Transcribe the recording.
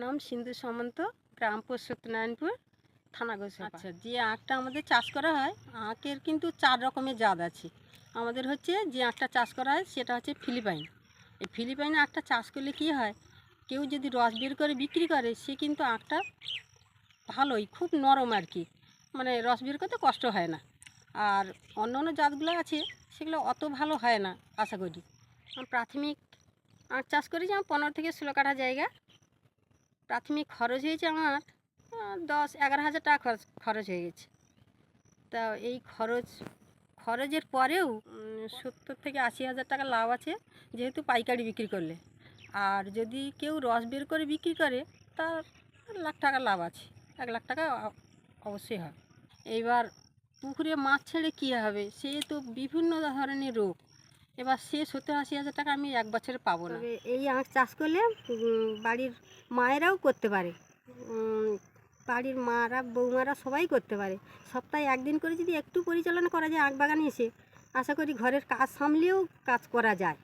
নাম সিন্ধু সামন্ত, গ্রাম পোস্ট সত্যনারায়ণপুর, থানা গোসাবা। আচ্ছা, যে আখটা আমাদের চাষ করা হয়, আখের কিন্তু 4 রকমের জাত আছে। আমাদের হচ্ছে যে আখটা চাষ করা হয় সেটা হচ্ছে ফিলিপাইন। এই ফিলিপাইনে আখটা চাষ করলে কী হয়, কেউ যদি রস বের করে বিক্রি করে সে কিন্তু আখটা ভালোই, খুব নরম আর কি, মানে রস বের করতে কষ্ট হয় না। আর অন্য অন্য জাতগুলো আছে সেগুলো অত ভালো হয় না আশা করি। প্রাথমিক আখ চাষ করেছি আমার 15 থেকে 16 কাঠা জায়গা। প্রাথমিক খরচ হয়েছে আমার 10-11 হাজার টাকা খরচ হয়ে গেছে। তা এই খরচের পরেও 70 থেকে 80 হাজার টাকা লাভ আছে, যেহেতু পাইকারি বিক্রি করলে। আর যদি কেউ রস বের করে বিক্রি করে তার লাখ টাকা লাভ আছে, 1 লাখ টাকা অবশ্যই হয়। এইবার পুকুরে মাছ ছেড়ে কী হবে, সে তো বিভিন্ন ধরনের রোগ, এবার সে 70-80 হাজার টাকা আমি এক বছরে পাবো না। এই আখ চাষ করলে বাড়ির মায়েরাও করতে পারে, বাড়ির মারা বৌমারা সবাই করতে পারে। সপ্তাহে একদিন করে যদি একটু পরিচালনা করা যায় আখ বাগানে এসে, আশা করি ঘরের কাজ সামলেও কাজ করা যায়।